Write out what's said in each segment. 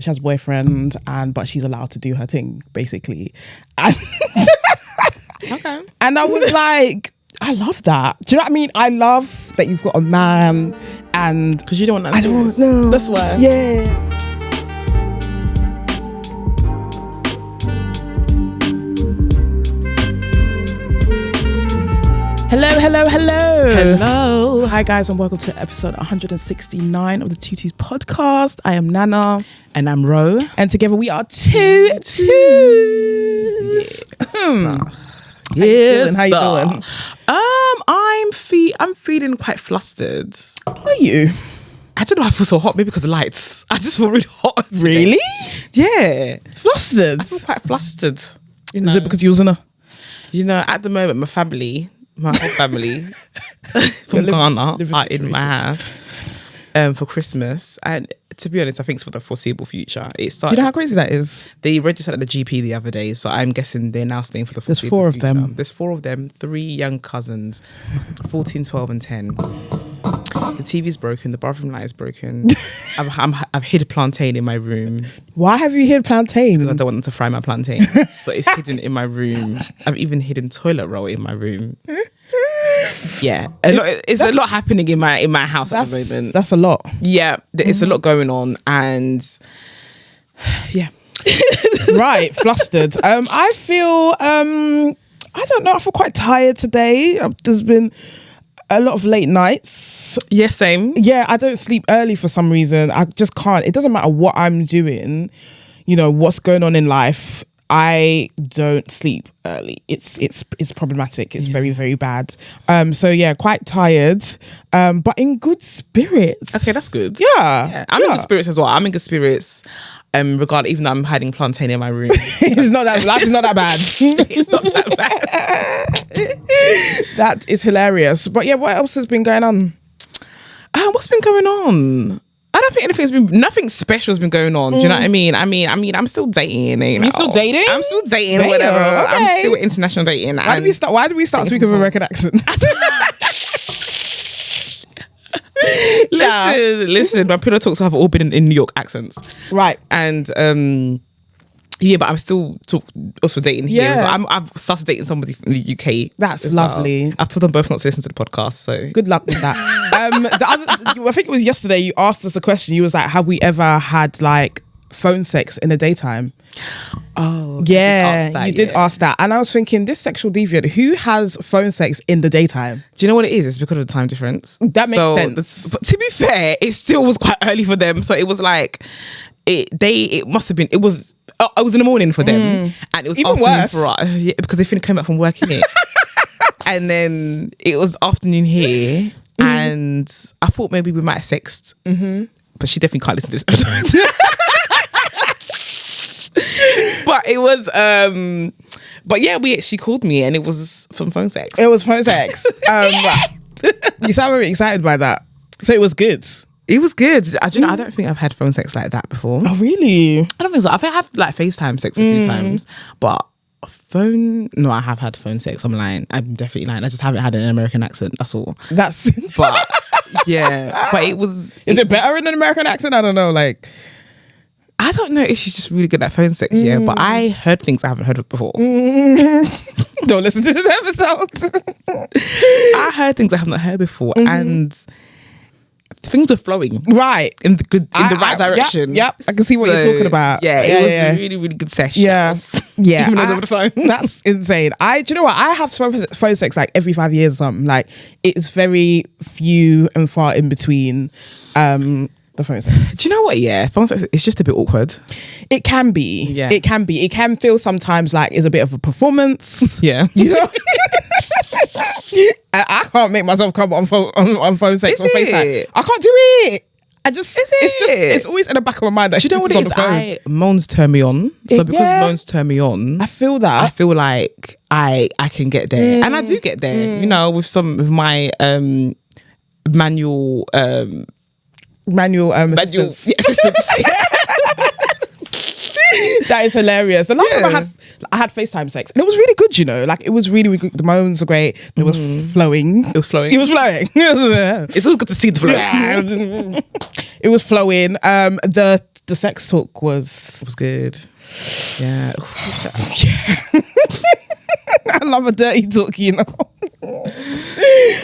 She has a boyfriend, but she's allowed to do her thing, basically. And Okay. And I was like, I love that. Do you know what I mean? I love that you've got a man, and because you don't want that. I don't know. That's why. Yeah. Hello. Hi guys, and welcome to episode 169 of the Tutus podcast. I am Nana. And I'm Ro. And together we are Tutus. Yes. How you doing? I'm feeling quite flustered. Are you? I don't know. I feel so hot. Maybe because of the lights. I just feel really hot. Today. Really? Yeah. Flustered? I feel quite flustered. You Is it because you was in a... You know, at the moment, my whole family from Ghana are in my house for Christmas. And to be honest, I think it's for the foreseeable future. It started, you know how crazy that is? They registered at the GP the other day, so I'm guessing they're now staying for the foreseeable future. There's four of them, 3 young cousins, 14, 12 and 10. The TV's broken, the bathroom light is broken. I've hid a plantain in my room. Why have you hid plantain? Because I don't want them to fry my plantain. So it's hidden in my room. I've even hidden toilet roll in my room. Yeah, it's a lot happening in my house at the moment. That's a lot. Yeah, it's a lot going on, and yeah. Right, flustered. I feel I don't know. I feel quite tired today. There's been a lot of late nights. Yeah, same. Yeah, I don't sleep early for some reason. I just can't. It doesn't matter what I'm doing. You know what's going on in life. I don't sleep early. It's problematic. It's very, very bad. So yeah, quite tired, but in good spirits. Okay, that's good. Yeah. I'm in good spirits as well. I'm in good spirits. Regardless, even though I'm hiding plantain in my room. It's not that life is not that bad. It's not that bad. That is hilarious. But yeah, what else has been going on? What's been going on? I don't think nothing special has been going on. Do you know what I mean? I mean, I'm still dating. You know? You still dating? I'm still dating. Damn, Whatever. okay. I'm still international dating. Why did we start speaking with an American accent? Listen. My pillow talks have all been in New York accents, right? And yeah, but I'm still also dating here. Yeah. So I've started dating somebody from the UK. That's lovely. Well. I've told them both not to listen to the podcast. So good luck with that. I think it was yesterday. You asked us a question. You was like, "Have we ever had like phone sex in the daytime?" Oh, yeah, you did ask that, and I was thinking, this sexual deviant who has phone sex in the daytime? Do you know what it is? It's because of the time difference. That makes sense. But to be fair, it still was quite early for them. So it was like it must have been. It was in the morning for them, and it was even worse for us. Yeah, because they came back from work here, and then it was afternoon here, and I thought maybe we might have sexed, but she definitely can't listen to this episode. But it was but yeah, she called me and it was from phone sex. It was phone sex. You sound very excited by that. So it was good. It was good. I don't think I've had phone sex like that before. Oh really? I don't think so. I've had like FaceTime sex a few times, but phone, no, I have had phone sex. I'm lying. I'm definitely lying. I just haven't had an American accent. That's all. But yeah, but it was. Is it better in an American accent? I don't know. Like, I don't know if she's just really good at phone sex, yeah, but I heard things I haven't heard of before. Don't listen to this episode. I heard things I haven't heard before, and things were flowing right in the right direction. Yep, I can see what you're talking about. Yeah, it was a really, really good session. Yeah, even though it was over the phone. That's insane. Do you know what? I have phone sex like every 5 years or something. Like it's very few and far in between. The phone sex. Do you know what? Yeah, phone sex. It's just a bit awkward. It can be. Yeah, it can be. It can feel sometimes like it's a bit of a performance. Yeah, you know. And I can't make myself come on phone sex or FaceTime. I can't do it. It's always in the back of my mind that do you know what it is? Moans turn me on. So because moans turn me on, I feel that. I feel like I can get there, and I do get there. You know, with my manual assistance. That is hilarious. The last time I had FaceTime sex, and it was really good, you know. Like it was really, really good. The moans were great. It was flowing. It was flowing. It's always good to see the flow. Yeah. It was flowing. The the sex talk was good. Yeah. Yeah. I love a dirty talk, you know.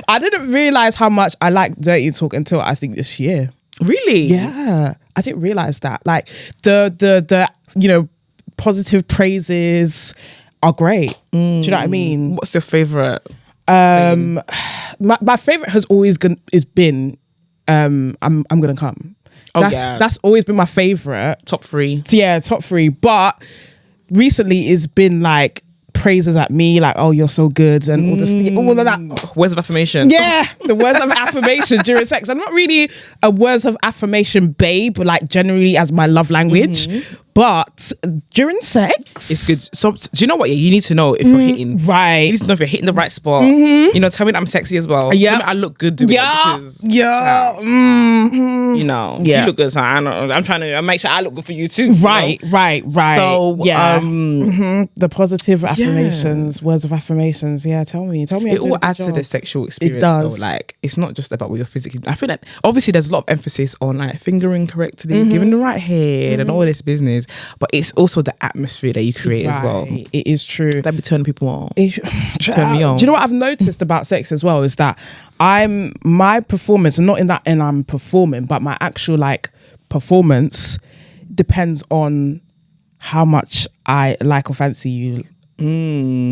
I didn't realize how much I like dirty talk until I think this year. Really? Yeah, I didn't realize that. Like the you know, positive praises are great. Do you know what I mean? What's your favorite? My favorite has always been I'm gonna come. That's always been my favorite. Top 3. Yeah, top 3. But recently it's been like praises at me, like, oh, you're so good, and all of that. Words of affirmation. Yeah, the words of affirmation during sex. I'm not really a words of affirmation babe, like generally as my love language. But during sex, it's good. So do you know what? Yeah, you need to know if you're hitting right. You need to know if you're hitting the right spot. You know, tell me that I'm sexy as well. Yeah, tell me I look good doing it because, you know, you look good. So I'm trying to make sure I look good for you too. Right, you know? right. So yeah, the positive affirmations, words of affirmations. Yeah, tell me. It all adds to the sexual experience. It does. Though. Like, it's not just about what you're physically. I feel like obviously there's a lot of emphasis on like fingering correctly, giving the right head, and all this business. But it's also the atmosphere that you create as well. It is true. That be turning people on. Turn me on. Do you know what I've noticed about sex as well is that my performance, and not in that and I'm performing, but my actual like performance depends on how much I like or fancy you.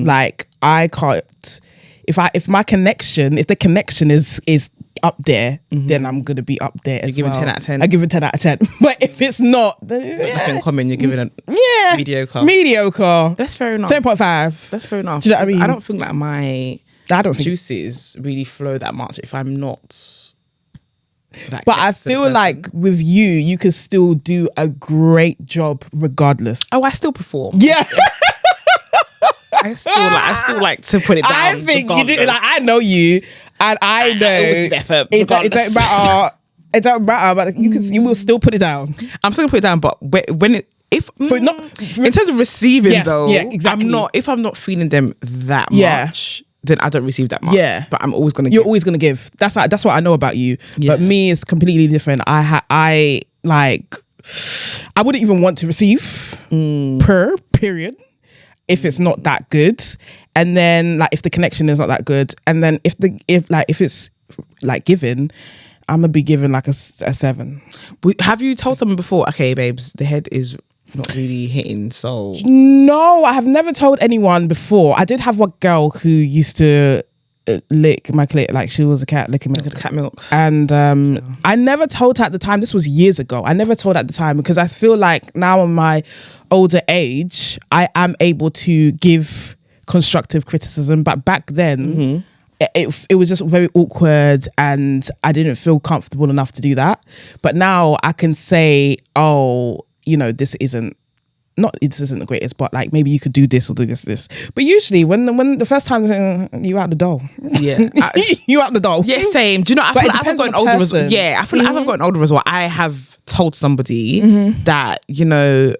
Like I can't if the connection is up there, then I'm gonna be up there as well. You give it 10 out of 10. I give it 10 out of 10. But if it's not, then nothing common, you're giving it mediocre. That's fair enough. 10.5. That's fair enough. Do you know what I mean? I don't think like my juices really flow that much if I'm not. But I feel like with you could still do a great job regardless. Oh, I still perform. Yeah. I still like to put it down. I think regardless. You did. Like, I know you, and I know it don't matter. It don't matter, but you will still put it down. I'm still gonna put it down, but in terms of receiving though, yeah, exactly. If I'm not feeling them that much, then I don't receive that much. Yeah, but I'm always gonna. You're always gonna give. That's what I know about you. Yeah. But me is completely different. I wouldn't even want to receive period. If it's not that good, and then like if the connection is not that good, and then if it's like given, I'm gonna be given like a 7. Have you told someone before, okay babes, the head is not really hitting? So no, I have never told anyone before. I did have one girl who used to lick my clit like she was a cat licking my cat milk, and I never told her at the time. This was years ago. I never told her at the time because I feel like now in my older age I am able to give constructive criticism, but back then it was just very awkward and I didn't feel comfortable enough to do that. But now I can say, oh, you know, this isn't the greatest, but like maybe you could do this or do this. But usually when the first time you out the door. Yeah. You out the door. Yeah, same. Do you know, I feel like as I've gotten older as well. Yeah, I feel like as I've gotten older as well, I have told somebody that, you know,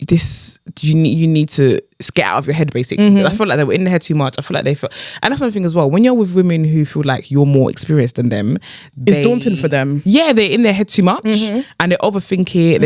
this you need to get out of your head basically. I feel like they were in their head too much. I feel like they felt, and that's another thing as well, when you're with women who feel like you're more experienced than them, it's daunting for them. Yeah, they're in their head too much and they overthink it.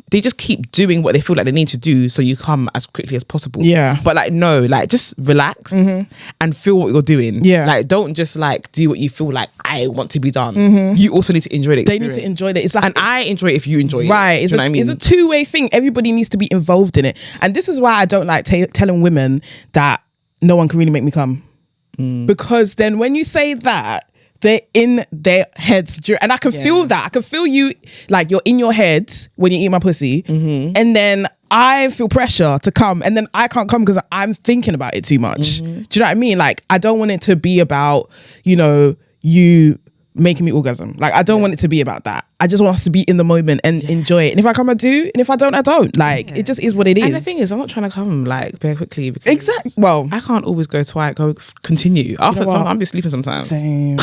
They just keep doing what they feel like they need to do so you come as quickly as possible. Yeah. But like, no, like just relax and feel what you're doing. Yeah. Like don't just like do what you feel like I want to be done. You also need to enjoy it. They need to enjoy it. It's like, and I enjoy it if you enjoy it. Right. It's a two-way thing. Everybody needs to be involved in it. And this is why I don't like telling women that no one can really make me come. Because then when you say that, they're in their heads, and I can feel that. I can feel you, like you're in your head when you eat my pussy, and then I feel pressure to come, and then I can't come because I'm thinking about it too much. Do you know what I mean? Like I don't want it to be about, you know, you making me orgasm. Like I don't want it to be about that. I just want us to be in the moment and enjoy it. And if I come, I do, and if I don't, I don't. Like it just is what it is. And the thing is, I'm not trying to come like very quickly because exactly. Well, I can't always continue. After I'm just sleeping sometimes. Same.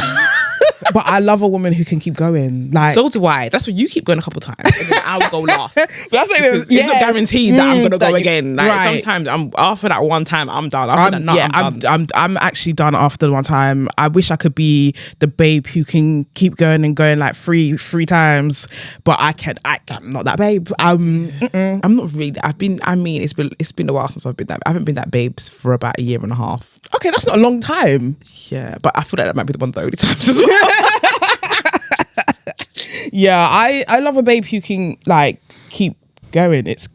But I love a woman who can keep going. Like, so do I. That's what you keep going a couple times, and then I'll go last. But that's like, it's not guaranteed that I'm gonna go again. Like right. sometimes I'm after that one time I'm done. After I'm done. I'm actually done after the one time. I wish I could be the babe who can keep going and going like three times, but I'm not that babe. I'm not really. It's been a while since I've been that. I haven't been that babe for about a year and a half. Okay, that's not a long time. Yeah, but I feel like that might be the one of the only times as well. Yeah, I love a babe who can like keep going. It's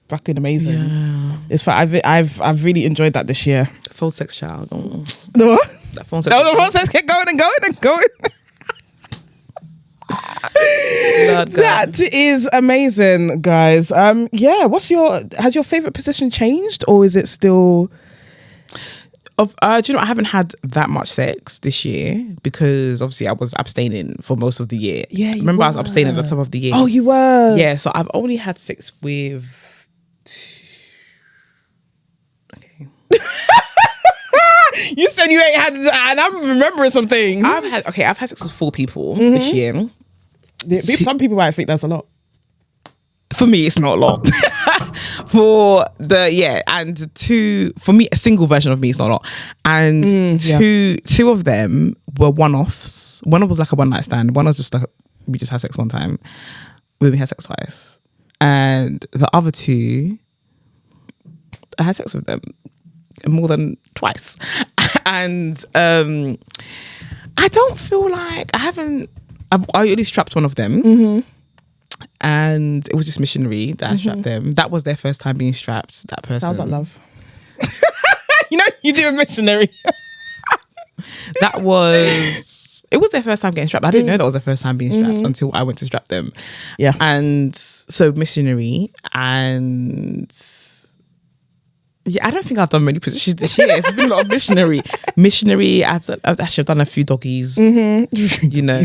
fucking amazing. Yeah. It's I've really enjoyed that this year. The phone sex child. Oh. The what? That phone sex. No, the phone sex kept going and going and going. That is amazing, guys. Yeah. Has your favorite position changed, or is it still? Do you know I haven't had that much sex this year because obviously I was abstaining for most of the year. Yeah, remember I was abstaining at the top of the year. Oh, you were. Yeah, so I've only had sex with. Okay. You said you ain't had, and I'm remembering some things. I've had sex with 4 people this year. Some people might think that's a lot. For me, it's not a lot. And 2 for me, a single version of me is not a lot. And two of them were one-offs. One was like a one-night stand. One was just like we just had sex one time. We had sex twice, and the other 2, I had sex with them more than twice. And I don't feel like I only strapped one of them. Mm-hmm. And it was just missionary that I strapped them. That was their first time being strapped, that person. Sounds like love. You know, you do a missionary. It was their first time getting strapped. I didn't know that was their first time being strapped until I went to strap them. Yeah. And so missionary, and yeah, I don't think I've done many positions this year. It's been a lot of missionary. I've done a few doggies. Mm-hmm. You know,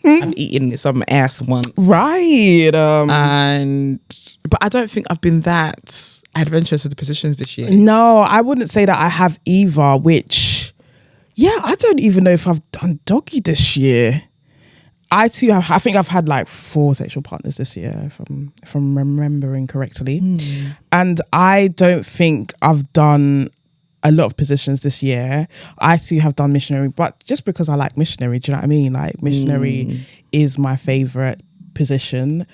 I've eaten some ass once. Right. But I don't think I've been that adventurous with the positions this year. No, I wouldn't say that I have either. Which, yeah, I don't even know if I've done doggy this year. I think I've had like 4 sexual partners this year, if I'm remembering correctly. And I don't think I've done a lot of positions this year. I too have done missionary, but just because I like missionary, do you know what I mean? Like missionary is my favorite position,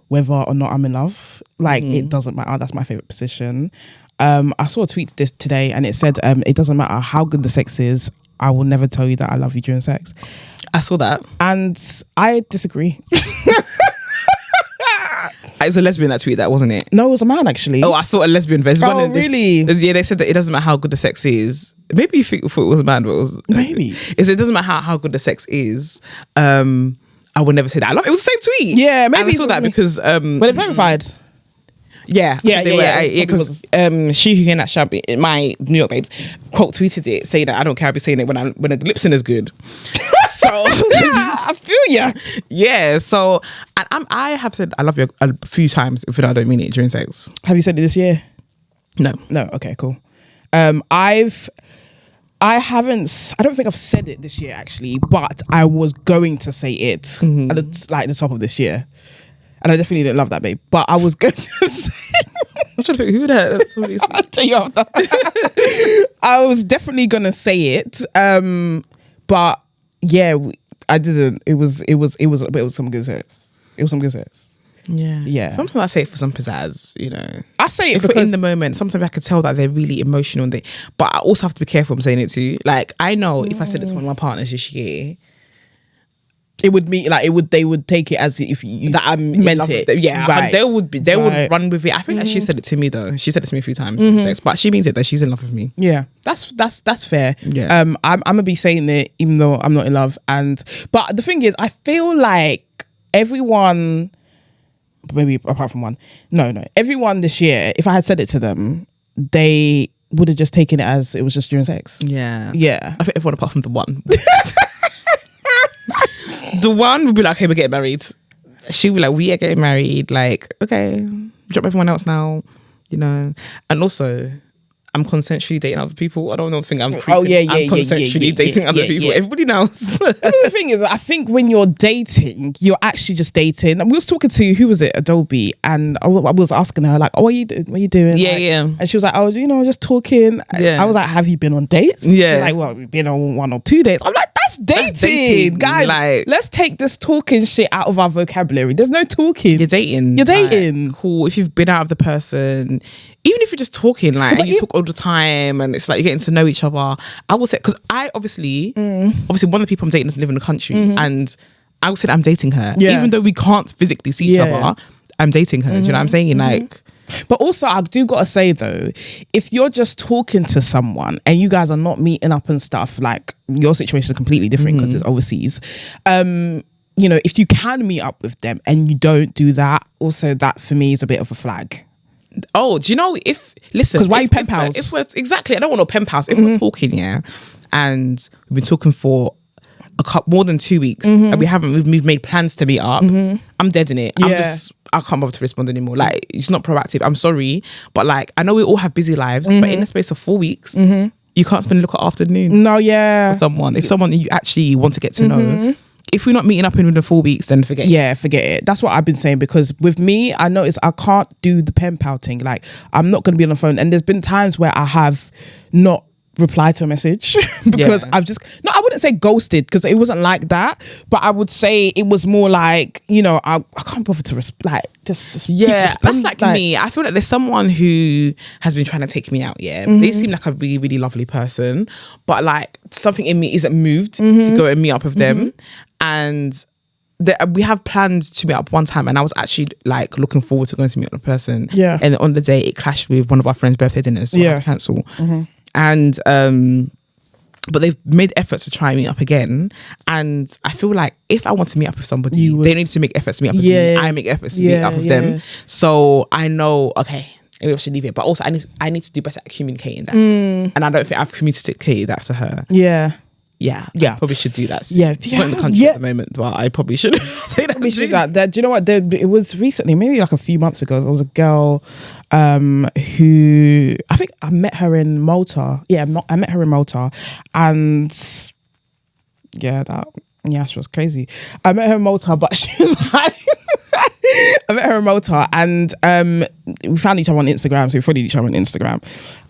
whether or not I'm in love. Like it doesn't matter. That's my favorite position. I saw a tweet this today, and it said, "It doesn't matter how good the sex is. I will never tell you that I love you during sex." I saw that. And I disagree. It's a lesbian that tweeted that, wasn't it? No, it was a man actually. Oh, I saw a lesbian version. Oh, really? Yeah, they said that it doesn't matter how good the sex is. Maybe you thought it was a man, but it was... Maybe. It doesn't matter how good the sex is. I would never say that. It was the same tweet. Yeah, maybe. And I saw that because... But it's verified. Yeah. Because she who can that shall be my New York babes quote tweeted it saying that I don't care, I'll be saying it when the lip sync is good. So I feel ya. Yeah. So I have said I love you a few times, if I don't mean it, during sex. Have you said it this year? No. Okay, cool. I don't think I've said it this year actually, but I was going to say it at the top of this year. And I definitely didn't love that babe. But I was going to say... I'm trying to think who that. I'll tell you after. I was definitely going to say it. But yeah, I didn't. It was some good sex. It was some good sex. Yeah. Sometimes I say it for some pizzazz, you know. I say it if because... in the moment, sometimes I could tell that they're really emotional. But I also have to be careful I'm saying it to you. Like, I know if I said it to one of my partners this year... It would be like they would take it as if you that I meant it. Yeah, right. They would run with it. I think that she said it to me though. She said it to me a few times, but she means it that she's in love with me. Yeah, that's fair. Yeah, I'm gonna be saying it even though I'm not in love. But the thing is, I feel like everyone, maybe apart from one, everyone this year, if I had said it to them, they would have just taken it as it was just during sex. Yeah. I think everyone apart from the one. The one would be like, okay, we're getting married. She would be like, we are getting married. Like, okay, drop everyone else now, you know. And also, I'm consensually dating other people. I don't think I'm creeping. I'm consensually dating other people. Everybody knows. The thing is, I think when you're dating, you're actually just dating. And we was talking to, who was it, Adobe, and I was asking her like, oh, what are you doing? Yeah, like, yeah. And she was like, oh, just talking. Yeah. I was like, have you been on dates? Yeah. She's like, well, we've been on 1 or 2 dates. I'm like, that's dating. Guys, like, let's take this talking shit out of our vocabulary. There's no talking. You're dating. Like, cool. If you've been out of the person, even if you're just talking, like, and you talk all the time, and it's like you're getting to know each other. I will say, because I obviously one of the people I'm dating doesn't live in the country, and I will say that I'm dating her, even though we can't physically see each other. I'm dating her. Do you know what I'm saying? Like. But also, I do gotta say though, if you're just talking to someone and you guys are not meeting up and stuff, like your situation is completely different because it's overseas. If you can meet up with them and you don't do that, also that for me is a bit of a flag. Oh, do you know because why are you pen pals? If we're, exactly, I don't want no pen pals. If we're talking, and we've been talking for more than 2 weeks, and we've made plans to meet up, I'm dead in it. I can't bother to respond anymore. Like, it's not proactive. I'm sorry, but like, I know we all have busy lives, but in the space of 4 weeks, you can't spend a look at afternoon. No, yeah. For someone, if someone you actually want to get to know. If we're not meeting up in within 4 weeks, then forget it. Yeah, forget it. That's what I've been saying, because with me, I notice I can't do the pen pal thing. Like, I'm not going to be on the phone. And there's been times where I have not replied to a message because I wouldn't say ghosted, because it wasn't like that, but I would say it was more like, I can't bother to just that's like me. I feel like there's someone who has been trying to take me out. They seem like a really, really lovely person, but like something in me isn't moved to go and meet up with them. And we have planned to meet up one time, and I was actually like looking forward to going to meet up with a person. Yeah. And on the day, it clashed with one of our friends' birthday dinners, so I had to cancel. And but they've made efforts to try and meet up again, and I feel like if I want to meet up with somebody, they need to make efforts to meet up with me. I make efforts to meet up with them, so I know, okay, maybe I should leave it. But also I need to do better at communicating that, and I don't think I've communicated that to her. I probably should do that. She's not in the country at the moment, but I probably should say that. Do you know what? It was recently, maybe like a few months ago. There was a girl who, I think I met her in Malta. I met her in Malta, and she was crazy. I met her in Malta, but she was like. I met her in Malta, and we found each other on Instagram, so we followed each other on Instagram,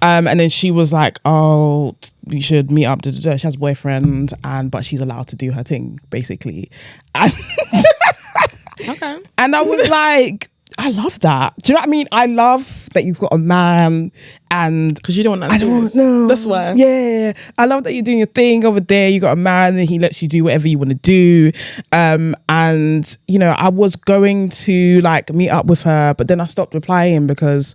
and then she was like, oh, we should meet up. She has a boyfriend, but she's allowed to do her thing, basically. And okay. And I was like, I love that. Do you know what I mean? I love that you've got a man, and because you don't want to know. That's why. Yeah, I love that you're doing your thing over there. You got a man, and he lets you do whatever you want to do. And I was going to like meet up with her, but then I stopped replying because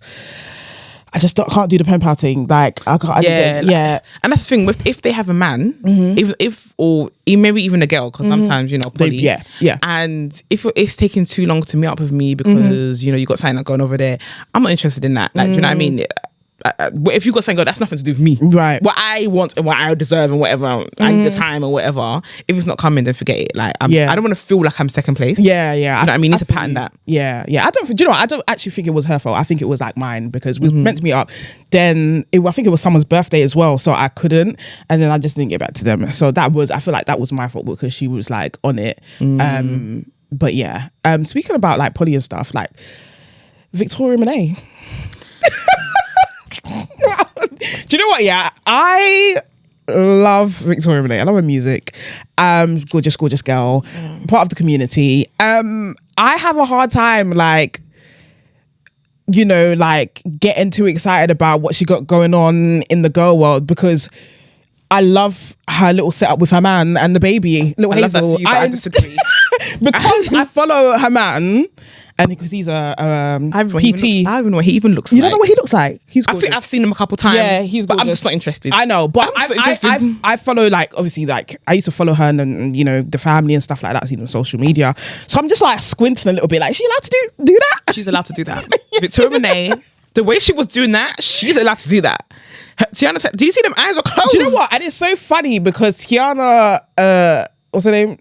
I just can't do the pen pal thing. Like, I can't. And that's the thing with, if they have a man, or maybe even a girl, because sometimes poly, and if it's taking too long to meet up with me because you got something going over there, I'm not interested in that. Like, do you know what I mean? If you got something, that's nothing to do with me, right? What I want and what I deserve and whatever, and the time or whatever. If it's not coming, then forget it. Like, I don't want to feel like I'm second place. You know what I mean? Need to pattern that. I don't actually think it was her fault. I think it was like mine, because we were meant to meet up. Then I think it was someone's birthday as well, so I couldn't, and then I just didn't get back to them. So I feel like that was my fault, because she was like on it. But speaking about like poly and stuff, like Victoria Monet. Do you know what? I love Victoria Monet. I love her music. Gorgeous girl. Part of the community. I have a hard time getting too excited about what she got going on in the girl world, because I love her little setup with her man and the baby, little Hazel. Love that for you, but I disagree. Because I follow her man, and because he's a PT. I don't even know what he even looks like. You don't know what he looks like? He's gorgeous. I think I've seen him a couple times. Yeah, he's gorgeous. But I'm just not interested. I know, but I follow, like, obviously, like, I used to follow her and the family and stuff like that, seen on social media. So I'm just like squinting a little bit, like, is she allowed to do that? She's allowed to do that. Victoria Monet, the way she was doing that, she's allowed to do that. Teyana, do you see them eyes were closed? Do you know what? And it's so funny because Teyana, what's her name?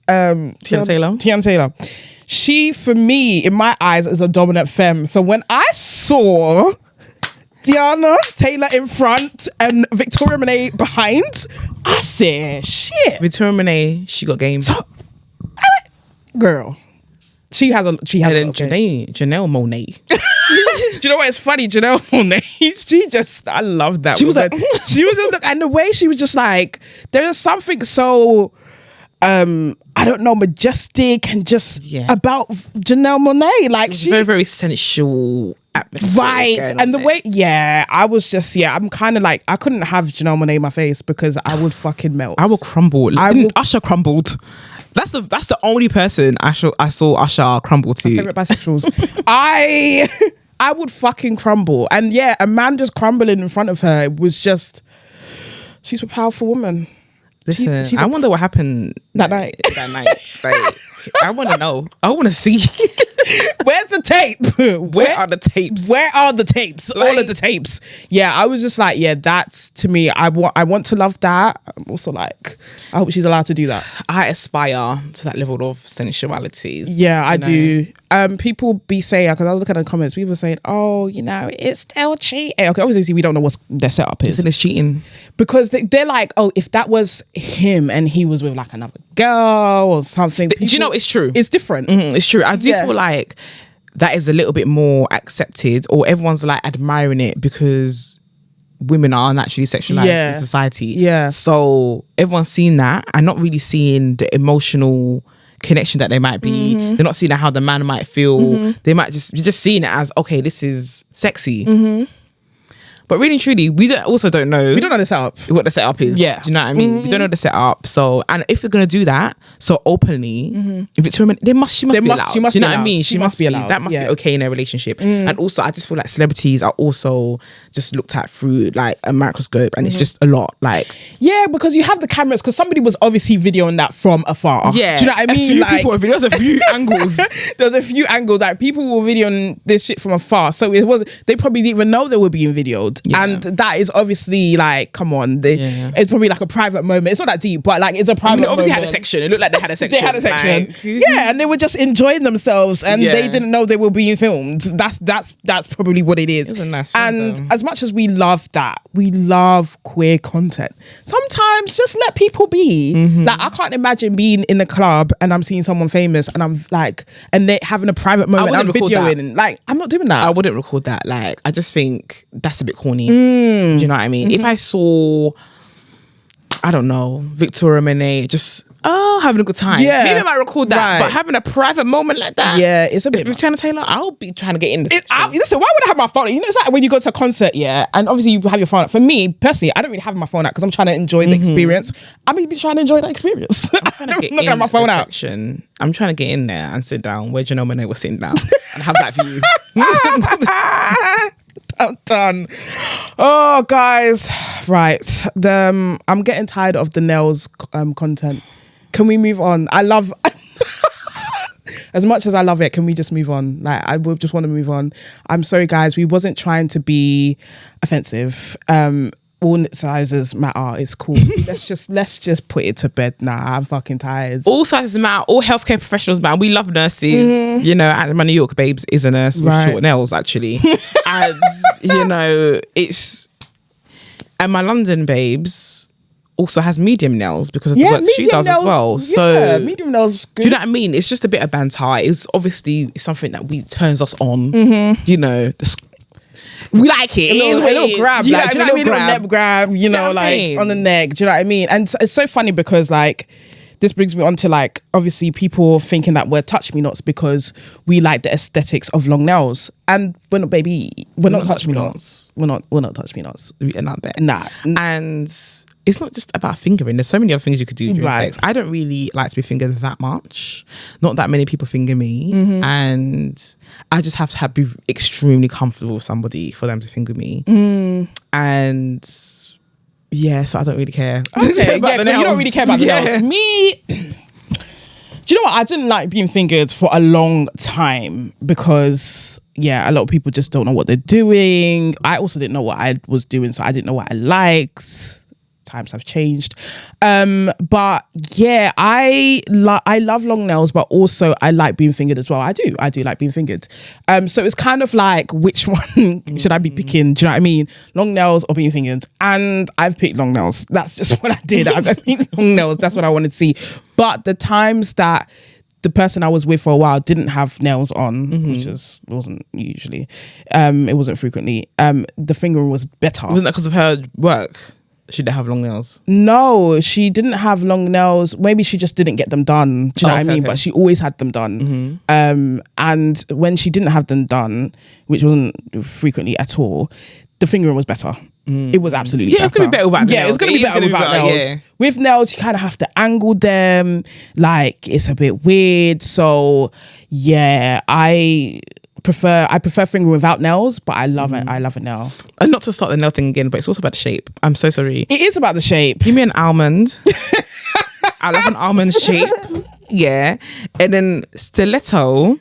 Teyana Taylor. She, for me, in my eyes, is a dominant femme. So when I saw Teyana, Taylor in front, and Victoria Monet behind. I said, shit. Victoria Monet, she got game. So, girl, she has. And then Janelle Monet. Do you know what? It's funny, Janelle Monet. She just, I love that. She was like, she was just, and the way she was just like, there's something so, I don't know, majestic and just about Janelle Monet. Like she very, very sensual atmosphere. Right. And the way, I was just, I'm kind of like, I couldn't have Janelle Monet in my face because I would fucking melt. I would crumble. Usher crumbled. That's the only person I saw Usher crumble to. My favorite bisexuals. I would fucking crumble. And a man just crumbling in front of her, it was just, she's a powerful woman. Listen, I wonder what happened that night. Like, I want to know. I want to see. Where's the tape? Where are the tapes? Where are the tapes? Like, all of the tapes. Yeah, I was just like, that's, to me, I want to love that. I'm also like, I hope she's allowed to do that. I aspire to that level of sensuality. Yeah, I do. People be saying, because I was looking at the comments, people were saying, oh, it's still cheating. Okay, obviously we don't know what their setup is. It's cheating. Because they're like, oh, if that was him and he was with like another girl or something. Do you know, it's true. It's different. It's true. I do feel like that is a little bit more accepted, or everyone's like admiring it because women are naturally sexualized in society. Yeah. So everyone's seeing that and not really seeing the emotional connection that they might be. They're not seeing how the man might feel. They might you're just seeing it as, okay, this is sexy. But really and truly, we don't know. We don't know the setup. What the setup is. Yeah. Do you know what I mean? We don't know the setup. So, and if we're going to do that so openly, if it's women, she must be allowed. She must do you know be what I mean? She must be allowed. That must be okay in a relationship. And also, I just feel like celebrities are also just looked at through like a microscope, and it's just a lot. Like, because you have the cameras, because somebody was obviously videoing that from afar. Yeah. Do you know what I mean? There's a few angles. There's a few angles. Like, people were videoing this shit from afar. So they probably didn't even know they were being videoed. Yeah. And that is obviously like, come on, it's probably like a private moment. It's not that deep, but like it's a private moment. Obviously had a section. It looked like they had a section. They had a section. Like, and they were just enjoying themselves, and they didn't know they were being filmed. That's probably what it is. It was a nice and film, as much as we love that, we love queer content. Sometimes just let people be. Like, I can't imagine being in the club and I'm seeing someone famous and I'm like, and they having a private moment. I'm videoing, and like, I'm not doing that. I wouldn't record that. Like, I just think that's a bit corny. Do you know what I mean? If I saw, I don't know, Victoria Monet just having a good time, maybe I might record that. But having a private moment like that, it's a bit. With Teyana Taylor, I'll be trying to get in. Listen, why would I have my phone? It's like when you go to a concert, and obviously you have your phone out. For me personally, I don't really have my phone out because I'm trying to enjoy the experience. I'm going to be trying to enjoy that experience. I'm not going to have my phone out. I'm trying to get in there and sit down where Janelle Monet was sitting down and have that view. I'm done. Oh, guys, right. I'm getting tired of the nails content. Can we move on? I love. As much as I love it, can we just move on? Like, I would just want to move on. I'm sorry, guys. We wasn't trying to be offensive. All sizes matter. It's cool. let's just put it to bed now. I'm fucking tired. All sizes matter. All healthcare professionals matter. We love nurses. You know, and my New York babes is a nurse with short nails, actually. And you know, and my London babes also has medium nails because of the work she does nails, as well. So medium nails. Good. Do you know what I mean? It's just a bit of banter. It's obviously something that turns us on. You know, we like it. A little grab. Do you know what I mean? A little neck grab, you know, like on the neck. Do you know what I mean? And it's so funny because like, this brings me on to like, obviously people thinking that we're touch me nots because we like the aesthetics of long nails. And we're not, baby. We're not touch me nots. We're not touch me nots. We're not there. Nah. And it's not just about fingering. There's so many other things you could do during sex. I don't really like to be fingered that much. Not that many people finger me. And I just have to be extremely comfortable with somebody for them to finger me. And so I don't really care. Okay, so you don't really care about the nails. Me, do you know what? I didn't like being fingered for a long time because a lot of people just don't know what they're doing. I also didn't know what I was doing, so I didn't know what I liked. times have changed. But yeah, I love long nails, but also I like being fingered as well. I do like being fingered. So it's kind of like, which one should I be picking? Do you know what I mean? Long nails or being fingered? And I've picked long nails. That's just what I did. I picked long nails. That's what I wanted to see. But the times that the person I was with for a while didn't have nails on, which wasn't usually, it wasn't frequently, the fingering was better. Wasn't that because of her work? She didn't have long nails? No, she didn't have long nails. Maybe she just didn't get them done. Do you know what I mean? Okay. But she always had them done. And when she didn't have them done, which wasn't frequently at all, the fingering was better. It was absolutely better. It's going to be better without nails. Yeah, it's going to be better without nails. Yeah. With nails, you kind of have to angle them. Like, it's a bit weird. So, yeah, I prefer fingering without nails, but I love it. I love it now. And not to start the nail thing again, but it's also about the shape. I'm so sorry. It is about the shape. Give me an almond. I love an almond shape. Yeah. And then stiletto.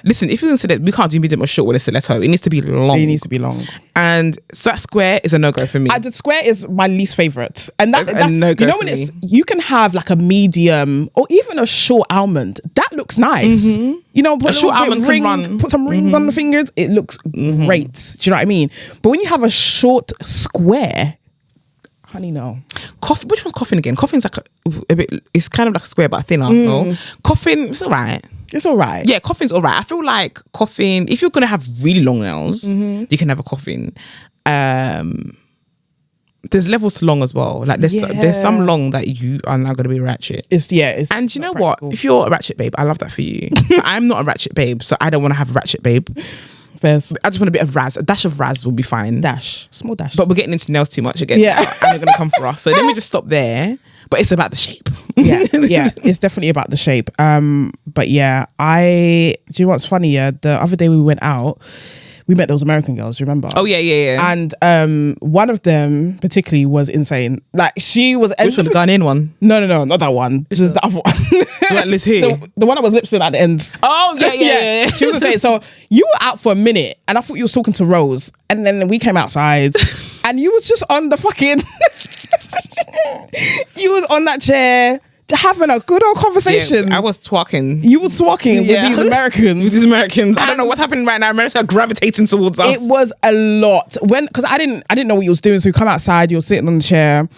Listen, if you're going to say that we can't do medium or short with a stiletto, it needs to be long. It needs to be long. And so that square is a no-go for me. The square is my least favourite. And that's a no-go, you know, when you can have like a medium or even a short almond. That looks nice. You know, put a short almond ring, can run. Put some rings on the fingers. It looks great. Do you know what I mean? But when you have a short square, honey, no. Coffin. Which one's coffin again? Coffin's like a bit. It's kind of like a square but thinner. No, coffin. It's alright. It's alright. Yeah, coffin's alright. I feel like coffin. If you're gonna have really long nails, you can have a coffin. There's levels to long as well. Like there's some long that you are now gonna be ratchet. And you know what? If you're a ratchet babe, I love that for you. But I'm not a ratchet babe, so I don't want to have a ratchet babe. First, I just want a bit of Raz. A dash of Raz will be fine. Small dash. But we're getting into nails too much again. Yeah, and they're gonna come for us. So let me just stop there. But it's about the shape. Yeah, it's definitely about the shape. But yeah, do you know what's funny? Yeah, the other day we went out, we met those American girls, remember? Oh yeah. And one of them particularly was insane. Like she was. Which one, the Ghanaian one? No, not that one. This is the other one. Like Liz here. The one that was lip sync at the end. Oh yeah. She was insane. So you were out for a minute, and I thought you was talking to Rose, and then we came outside, and you was just on the fucking. You was on that chair having a good old conversation. Yeah, I was twerking. You were twerking with these Americans. I don't know what's happening right now. America gravitating towards us. It was a lot because I didn't know what you was doing. So we come outside. You were sitting on the chair,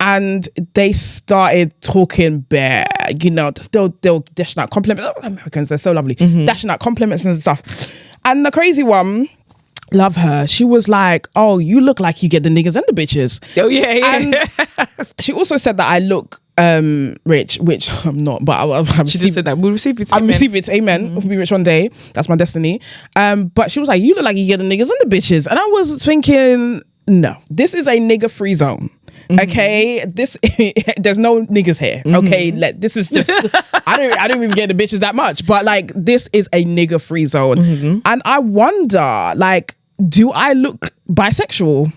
and they started talking bare. You know, they'll dashing out compliments. Oh, Americans, they're so lovely. Dashing out compliments and stuff. And the crazy one. Love her. She was like, "Oh, you look like you get the niggas and the bitches." Oh yeah. And she also said that I look rich, which I'm not. But she just said that we'll receive it. I'll receive it. Amen. We'll be rich one day. That's my destiny. But she was like, "You look like you get the niggas and the bitches," and I was thinking, no, this is a nigga free zone. Okay, there's no niggas here. Okay, this is just I don't even get the bitches that much, but like this is a nigga free zone, and I wonder, like, do I look bisexual?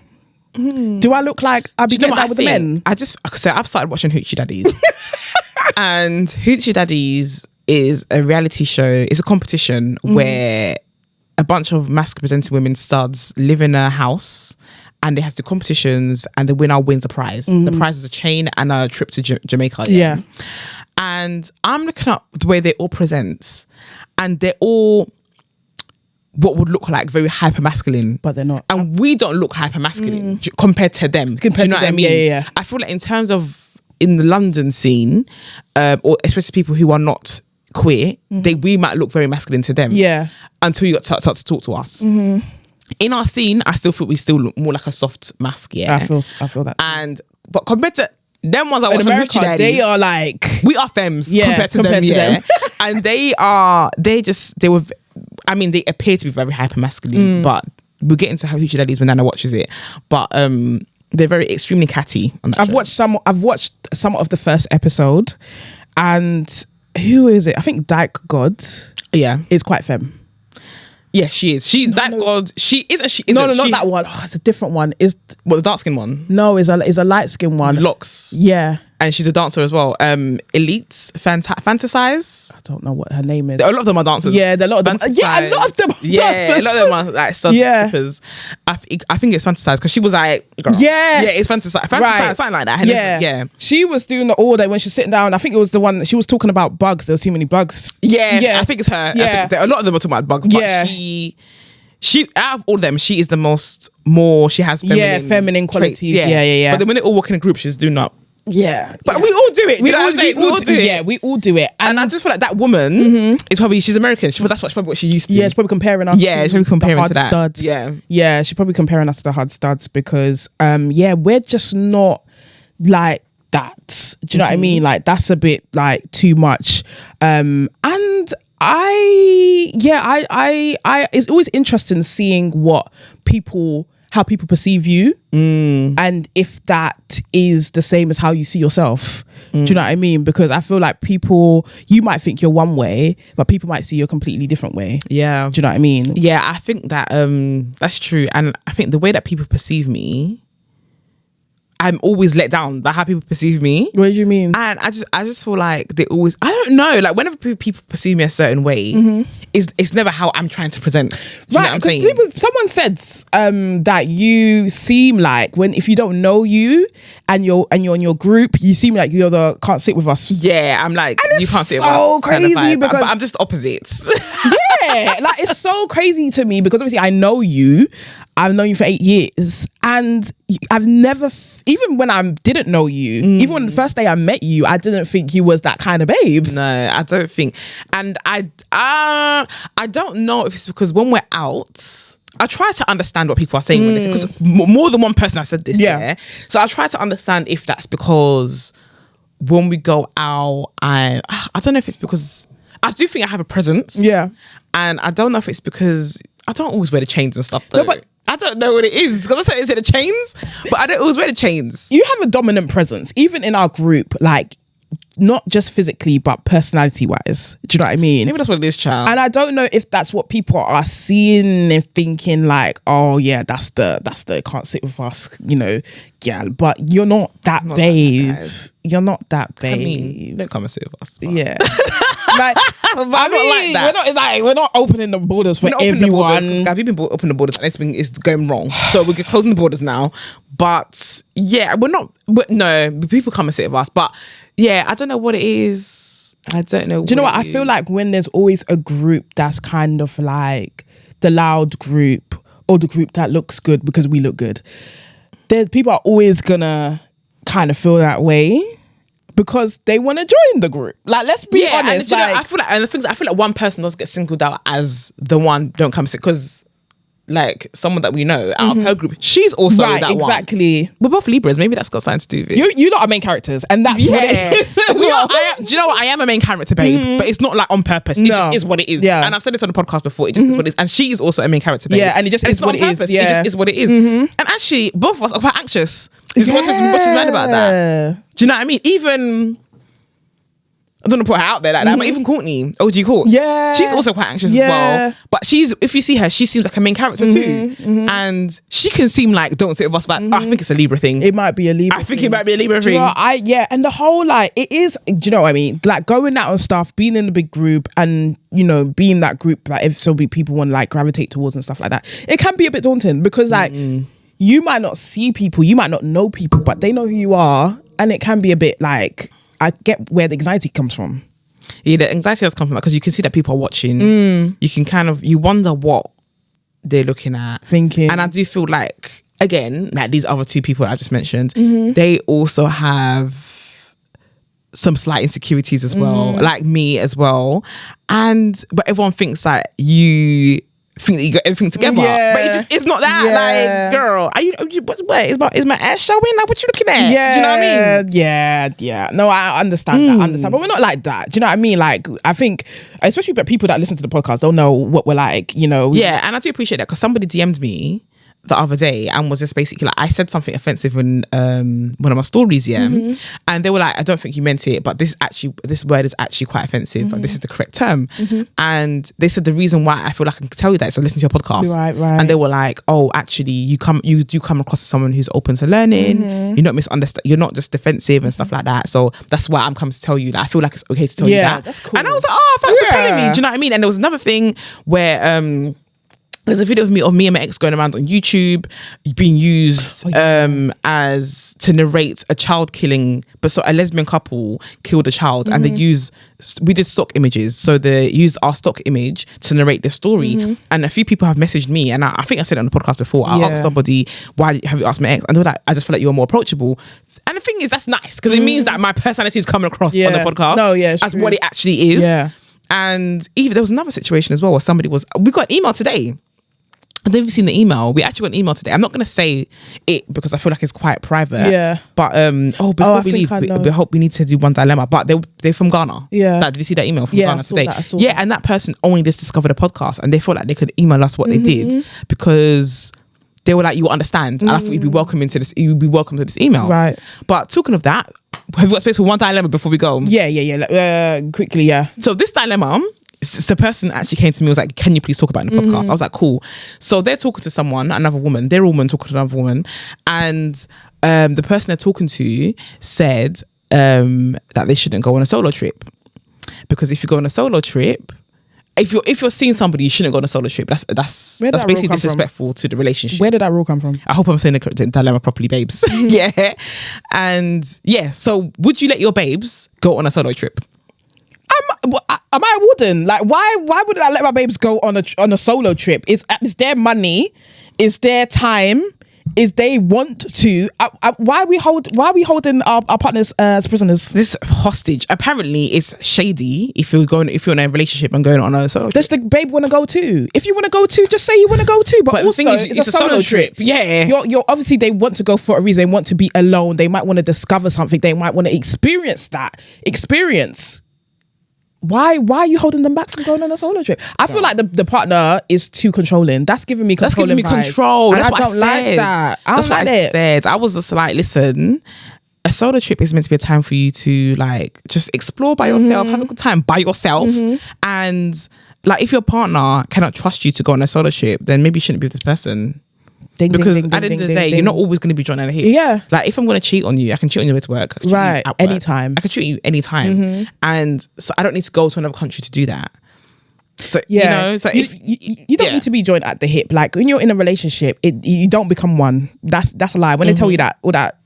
Do I look like I be getting that with the men? I've started watching Hoochie Daddies, and Hoochie Daddies is a reality show. It's a competition where a bunch of masculine presenting women studs live in a house. And they have to do competitions, and the winner wins the prize. The prize is a chain and a trip to Jamaica. Yeah. And I'm looking up the way they all present, and they're all what would look like very hyper masculine, but they're not. And we don't look hyper masculine compared to them. Compared to them, what I mean? Yeah. I feel like in terms of in the London scene, or especially people who are not queer, we might look very masculine to them. Yeah. Until you start to talk to us. In our scene, I still feel we still look more like a soft mask. Yeah, I feel that. But compared to them ones I watch in America, they are like we are femmes compared to them. And they appear to be very hyper masculine. But we'll get into how Hoochie Daddies when Nana watches it. But they're very extremely catty on that. I've watched some of the first episode, and who is it? I think Dyke God. Yeah, is quite femme. Yeah, she is. God. She is. Not that one. Oh, it's a different one. Is the dark skin one? No, is a light skin one. Locks. Yeah. and she's a dancer as well. Elites Fantasize. I don't know what her name is. A lot of them are dancers. Yeah, a lot of them. Yeah, a lot of them. Are dancers. A lot of them are like strippers. I think it's Fantasize because she was like, girl. Yes. Yeah, it's Fantasize. Right. Something like that. Yeah. She was doing the all day when she's sitting down. I think it was the one that she was talking about bugs. There was too many bugs. Yeah. I think it's her. Yeah. A lot of them are talking about bugs. But she out of all of them, she is the more she has feminine qualities. Traits. Yeah. But then when they all work in a group, she's doing up. Yeah, but we all do it. We all do it. Yeah, we all do it. And I just feel like that woman is probably, she's American. That's probably what she used to. Yeah, she's probably comparing us. Yeah, she's probably comparing to that. Studs. Yeah, she's probably comparing us to the hard studs because we're just not like that. Do you know what I mean? Like that's a bit like too much. And I it's always interesting seeing how people perceive you and if that is the same as how you see yourself. Do you know what I mean? Because I feel like you might think you're one way, but people might see you a completely different way. Yeah. Do you know what I mean? Yeah, I think that that's true. And I think the way that people perceive me, I'm always let down by how people perceive me. What do you mean? And I just feel like they always, I don't know, like whenever people perceive me a certain way, it's never how I'm trying to present. Right, because someone said that you seem like if you don't know you and you're in your group, you seem like you're the can't sit with us. Yeah, I'm like, and you can't sit with us. So crazy kind of because I'm just opposites. Yeah, like it's so crazy to me because obviously I know you. I've known you for 8 years and I've never, even when I didn't know you, even when the first day I met you, I didn't think you was that kind of babe. No, I don't think. And I don't know if it's because when we're out, I try to understand what people are saying when they say, because more than one person has said this. Yeah. So I try to understand if that's because when we go out, I don't know if it's because I do think I have a presence. Yeah. And I don't know if it's because I don't always wear the chains and stuff though. No, but I don't know what it is because I said it's the chains, but I don't always wear the chains. You have a dominant presence, even in our group, like not just physically but personality wise. Do you know what I mean? Maybe that's what it is, child. And I don't know if that's what people are seeing and thinking like, oh yeah, that's the can't sit with us, gal. But you're not that babe. You're not that babe. I mean, don't come and sit with us. But. Yeah. Like, we're not opening the borders for everyone. We've been opening the borders and it's going wrong. So we're closing the borders now. But yeah, no, people come and sit with us. But yeah, I don't know what it is. I don't know. Do you know what? I feel like when there's always a group that's kind of like the loud group or the group that looks good because we look good, people are always gonna kind of feel that way because they want to join the group. Like, let's be honest. And I feel like one person does get singled out as the one don't come sit because like someone that we know out of her group, she's also that one. Exactly. We're both Libras. Maybe that's got something to do with it. You lot are main characters, and that's what it is. Do you know what? I am a main character, babe, but it's not like on purpose. It just is what it is. Yeah. And I've said this on the podcast before. It just is what it is. And she is also a main character, babe. Yeah, and it just is what it is. Yeah. It just is what it is. And actually, both of us are quite anxious. What's mad about that? Do you know what I mean? Even I don't want to put her out there like that, but even Courtney, OG Courts, she's also quite anxious as well. But if you see her, she seems like a main character too. And she can seem like, don't sit with us, but I think it's a Libra thing. It might be a Libra thing. It might be a Libra thing. And the whole like, it is, do you know what I mean? Like going out and stuff, being in a big group and, being that group, like if so be people want to like gravitate towards and stuff like that, it can be a bit daunting because like, you might not see people, you might not know people, but they know who you are. And it can be a bit like, I get where the anxiety comes from. Yeah, the anxiety does come from that because you can see that people are watching. You can you wonder what they're looking at. Thinking. And I do feel like, again, like these other two people I just mentioned, they also have some slight insecurities as well, like me as well. But everyone thinks that you think that you got everything together, but it's not that. Like, girl, is my ass showing? Like, what you looking at? Do you know what I mean? Yeah. No, I understand that. But we're not like that. Do you know what I mean? Like, I think, especially people that listen to the podcast don't know what we're like. Yeah, and I do appreciate that because somebody DM'd me the other day and was just basically like, I said something offensive in one of my stories, and they were like, I don't think you meant it, but this word is actually quite offensive, but this is the correct term. And they said the reason why I feel like I can tell you that is to listen to your podcast. Right. And they were like, oh, actually you do come across as someone who's open to learning. You're not misunderstand, you're not just defensive and stuff like that. So that's why I'm coming to tell you that I feel like it's okay to tell you that. That's cool. And I was like, oh, thanks for telling me. Do you know what I mean? And there was another thing where there's a video of me and my ex going around on YouTube being used as to narrate a child killing, but so a lesbian couple killed a child, and we did stock images, so they used our stock image to narrate the story. And a few people have messaged me, and I think I said it on the podcast before. I asked somebody, why have you asked my ex? And they were like, I just feel like you're more approachable. And the thing is, that's nice because it means that my personality is coming across on the podcast as what it actually is. And even there was another situation as well where we got an email today. I don't know if you've seen the email. We actually got an email today. I'm not going to say it because I feel like it's quite private. Yeah. But before we leave, we hope we need to do one dilemma. But they're from Ghana. Yeah. Did you see that email from Ghana today? I saw that. And that person only just discovered a podcast, and they felt like they could email us what they did because they were like, you will understand. And I thought you'd be welcome to this email. Right. But talking of that, have you got space for one dilemma before we go? Yeah. Quickly, yeah. So this dilemma, the person actually came to me and was like, can you please talk about it in the podcast? I was like, cool. So they're talking to someone, another woman, they're a woman talking to another woman, and the person they're talking to said that they shouldn't go on a solo trip, because if you go on a solo trip, if you're seeing somebody, you shouldn't go on a solo trip. That's basically disrespectful to the relationship. Where did that rule come from? I hope I'm saying the dilemma properly, babes. Yeah. And yeah, so would you let your babes go on a solo trip? I wouldn't. Like, why wouldn't I let my babes go on a solo trip? It's their money, it's their time, is they want to. Why are we holding our partners as prisoners? This hostage. Apparently, it's shady if you're in a relationship and going on a solo trip. Does the babe want to go too? If you want to go too, just say you want to go too. But also, the thing is, it's a solo trip. Yeah, you're obviously, they want to go for a reason. They want to be alone. They might want to discover something. They might want to experience that experience. Why are you holding them back from going on a solo trip? I feel like the partner is too controlling. That's giving me control. That's giving me control. And I don't like that. I don't like that. Said. I was just like, listen, a solo trip is meant to be a time for you to like just explore by yourself, have a good time by yourself. And like, if your partner cannot trust you to go on a solo trip, then maybe you shouldn't be with this person. Because at the end of the day, you're not always going to be joined at a hip. Yeah. Like, if I'm going to cheat on you, I can cheat on you at work. Right. Anytime. I can cheat on you anytime. And so I don't need to go to another country to do that. So, you know, so you don't need to be joined at the hip. Like, when you're in a relationship, you don't become one. That's a lie. When they tell you that, or that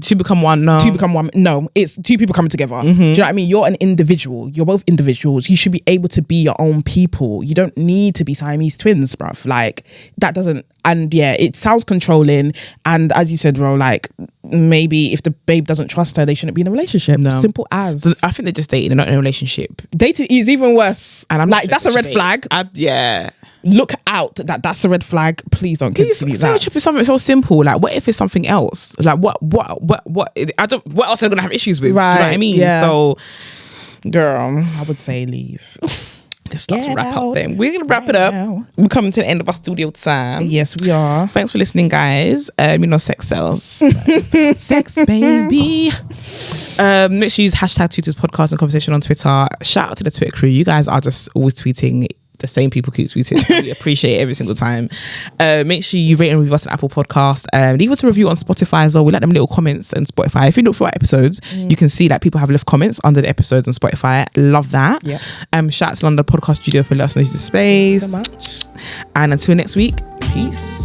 two become one. No, it's two people coming together. Do you know what I mean? You're an individual. You're both individuals. You should be able to be your own people. You don't need to be Siamese twins, bruv. Like, that doesn't. And yeah, it sounds controlling. And as you said, Ro, like, maybe if the babe doesn't trust her, they shouldn't be in a relationship. No. Simple as. So I think they're just dating, they're not in a relationship. Dating is even worse. And I'm like, that's a red flag. Yeah. Look out, that's a red flag. Please don't continue that. Solo trip is something so simple. Like, what if it's something else? Like, what else are they gonna have issues with? Right. Do you know what I mean? Yeah. So, girl, I would say leave. Let's start to wrap up then. We're going to wrap it up. We're coming to the end of our studio time. Yes, we are. Thanks for listening, guys. Sex sells. Sex, baby. Make sure you use #Tutors Podcast and Conversation on Twitter. Shout out to the Twitter crew. You guys are just always tweeting. The same people keep tweeting. We appreciate it every single time. Make sure you rate and review us on Apple Podcast. Leave us a review on Spotify as well. We like them little comments on Spotify. If you look for our episodes, you can see that people have left comments under the episodes on Spotify. Love that. Yeah. Shout out to London Podcast Studio for letting us know the space. Thank you so much. And until next week, peace.